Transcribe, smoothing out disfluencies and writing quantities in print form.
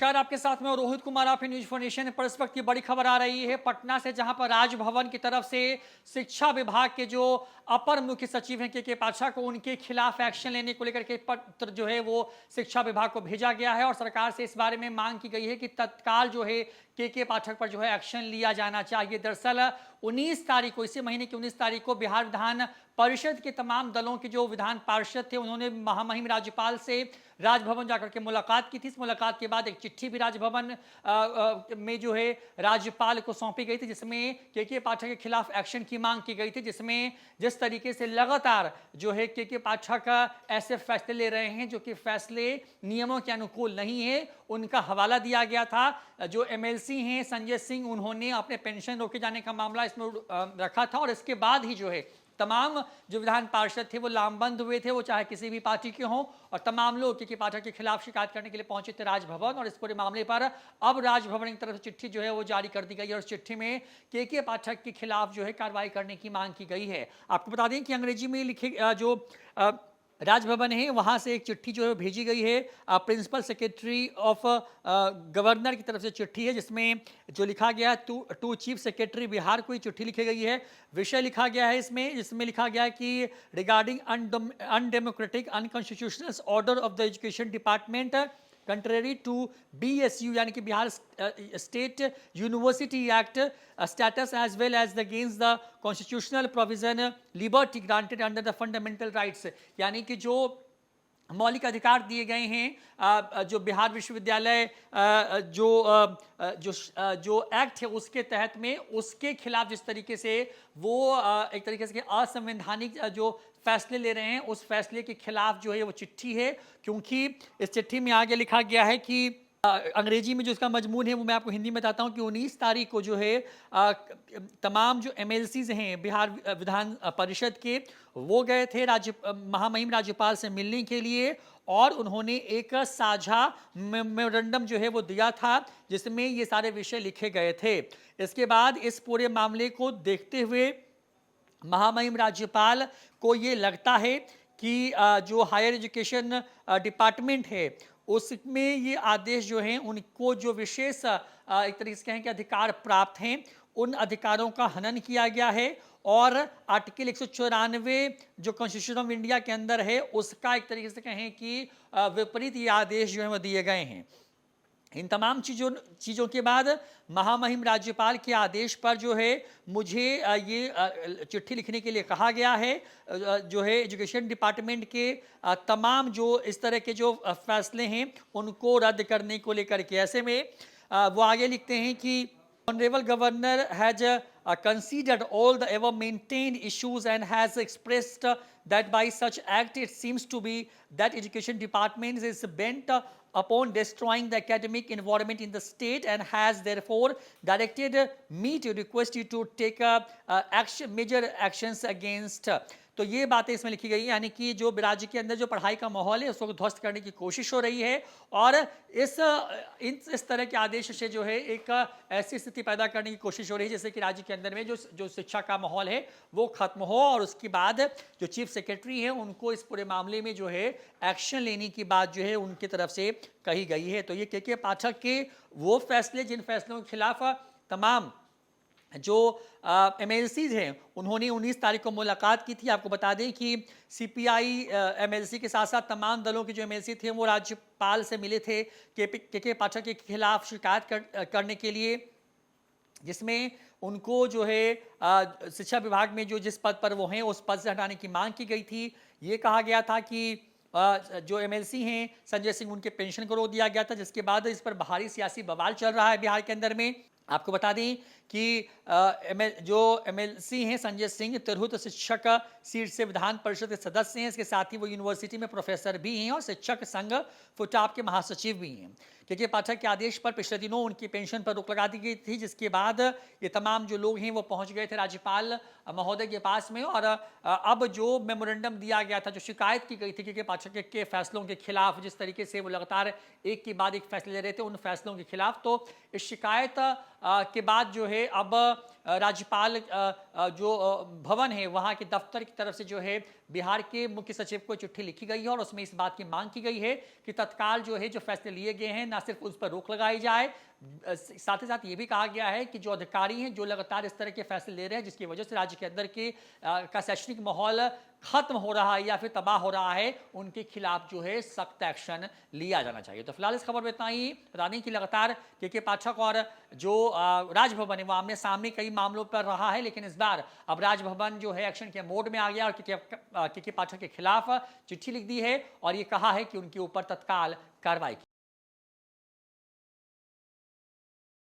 नमस्कार, आपके साथ में रोहित कुमार, आप न्यूज फॉर नेशन पर। इस वक्त की बड़ी खबर आ रही है पटना से, जहां पर राजभवन की तरफ से शिक्षा विभाग के जो अपर मुख्य सचिव हैं के पाठक को, उनके खिलाफ एक्शन लेने को लेकर के पत्र जो है वो शिक्षा विभाग को भेजा गया है और सरकार से इस बारे में मांग की गई है कि तत्काल जो है के पाठक पर जो है एक्शन लिया जाना चाहिए। दरअसल 19 तारीख को, इसी महीने की 19 तारीख को बिहार विधान परिषद के तमाम दलों के जो विधान पार्षद थे, उन्होंने महामहिम राज्यपाल से राजभवन जाकर के मुलाकात की थी। इस मुलाकात के बाद एक चिट्ठी भी राजभवन में जो है राज्यपाल को सौंपी गई थी, जिसमें के पाठक के खिलाफ एक्शन की मांग की गई थी। जिसमें जिस तरीके से लगातार जो है के पाठक ऐसे फैसले ले रहे हैं जो कि फैसले नियमों के अनुकूल नहीं है, उनका हवाला दिया गया था। जो एमएलसी हैं संजय सिंह, उन्होंने अपने पेंशन रोके जाने का मामला इसमें रखा था और इसके बाद ही जो है तमाम जो विधान पार्षद थे वो लामबंद हुए थे, वो चाहे किसी भी पार्टी के हों, और तमाम लोग के पाठक के खिलाफ शिकायत करने के लिए पहुंचे थे राजभवन। और इस पूरे मामले पर अब राजभवन की तरफ से चिट्ठी जो है वो जारी कर दी गई है और उस चिट्ठी में के पाठक के खिलाफ जो है कार्रवाई करने की मांग की गई है। आपको बता दें कि अंग्रेजी में लिखे जो राजभवन है वहां से एक चिट्ठी जो है भेजी गई है प्रिंसिपल सेक्रेटरी ऑफ गवर्नर की तरफ से चिट्ठी है, जिसमें जो लिखा गया है टू चीफ सेक्रेटरी बिहार को ये चिट्ठी लिखी गई है। विषय लिखा गया है इसमें, जिसमें लिखा गया है कि regarding undemocratic unconstitutional order of the education department contrary to BSU यानी कि Bihar state university act status as well as against the constitutional provision liberty granted under the fundamental rights, यानी कि जो मौलिक अधिकार दिए गए हैं जो बिहार विश्वविद्यालय जो एक्ट है उसके तहत में, उसके खिलाफ जिस तरीके से वो एक तरीके से असंवैधानिक जो फैसले ले रहे हैं, उस फैसले के खिलाफ जो है वो चिट्ठी है। क्योंकि इस चिट्ठी में आगे लिखा गया है कि अंग्रेजी में जो इसका मजमून है वो मैं आपको हिंदी में बताता हूँ कि 19 तारीख को जो है तमाम जो MLCs हैं बिहार विधान परिषद के, वो गए थे महामहिम राज्यपाल से मिलने के लिए और उन्होंने एक साझा मेमोरेंडम जो है वो दिया था, जिसमें ये सारे विषय लिखे गए थे। इसके बाद इस पूरे मामले को देखते हुए महामहिम राज्यपाल को ये लगता है कि जो हायर एजुकेशन डिपार्टमेंट है उसमें ये आदेश जो हैं उनको जो विशेष एक तरीके से कहें कि अधिकार प्राप्त हैं, उन अधिकारों का हनन किया गया है और आर्टिकल 194 जो कॉन्स्टिट्यूशन ऑफ इंडिया के अंदर है उसका एक तरीके से कहें कि विपरीत ये आदेश जो है वो दिए गए हैं। इन तमाम चीज़ों के बाद महामहिम राज्यपाल के आदेश पर जो है मुझे ये चिट्ठी लिखने के लिए कहा गया है। जो है एजुकेशन डिपार्टमेंट के तमाम जो इस तरह के जो फैसले हैं उनको रद्द करने को लेकर के, ऐसे में वो आगे लिखते हैं कि Honorable Governor has considered all the above maintained issues and has expressed that by such act it seems to be that education department is bent upon destroying the academic environment in the state and has therefore directed me to request you to take major actions against। तो ये बातें इसमें लिखी गई है, यानी कि जो राज्य के अंदर जो पढ़ाई का माहौल है उसको ध्वस्त करने की कोशिश हो रही है और इस तरह के आदेश से जो है एक ऐसी स्थिति पैदा करने की कोशिश हो रही है जैसे कि राज्य के अंदर में जो शिक्षा का माहौल है वो खत्म हो। और उसके बाद जो चीफ सेक्रेटरी है उनको इस पूरे मामले में जो है एक्शन लेने की बात जो है उनकी तरफ से कही गई है। तो ये के पाठक के वो फैसले, जिन फैसलों के खिलाफ तमाम जो MLCs हैं उन्होंने 19 तारीख को मुलाकात की थी। आपको बता दें कि CPI MLC के साथ साथ तमाम दलों के जो MLC थे वो राज्यपाल से मिले थे के पाठक के खिलाफ शिकायत करने के लिए, जिसमें उनको जो है शिक्षा विभाग में जो जिस पद पर वो हैं उस पद से हटाने की मांग की गई थी। ये कहा गया था कि जो MLC हैं संजय सिंह, उनके पेंशन को रोक दिया गया था, जिसके बाद इस पर भारी सियासी बवाल चल रहा है बिहार के अंदर में। आपको बता दें कि जो MLC हैं संजय सिंह तिरहुत शिक्षक सीट से विधान परिषद के सदस्य हैं, इसके साथ ही वो यूनिवर्सिटी में प्रोफेसर भी हैं और शिक्षक संघ फुटाप के महासचिव भी हैं। के पाठक के आदेश पर पिछले दिनों उनकी पेंशन पर रोक लगा दी गई थी, जिसके बाद ये तमाम जो लोग हैं वो पहुंच गए थे राज्यपाल महोदय के पास में और अब जो मेमोरेंडम दिया गया था, जो शिकायत की गई थी के पाठक के फैसलों के खिलाफ, जिस तरीके से वो लगातार एक के बाद एक फैसले ले रहे थे उन फैसलों के खिलाफ, तो इस शिकायत के बाद जो है अब राज्यपाल जो भवन है वहाँ के दफ्तर की तरफ से जो है बिहार के मुख्य सचिव को चिट्ठी लिखी गई है और उसमें इस बात की मांग की गई है कि तत्काल जो है जो फैसले लिए गए हैं ना सिर्फ उस पर रोक लगाई जाए, साथ ही साथ ये भी कहा गया है कि जो अधिकारी हैं जो लगातार इस तरह के फैसले ले रहे हैं जिसकी वजह से राज्य के अंदर के का शैक्षणिक माहौल खत्म हो रहा है या फिर तबाह हो रहा है, उनके खिलाफ जो है सख्त एक्शन लिया जाना चाहिए। तो फिलहाल इस खबर में इतना ही। रानी की लगातार के पाठक और जो राजभवन है वो आमने सामने कई मामलों पर रहा है, लेकिन इस बार अब राजभवन जो है एक्शन के मोड में आ गया और के पाठक के खिलाफ चिट्ठी लिख दी है और ये कहा है कि उनके ऊपर तत्काल कार्रवाई की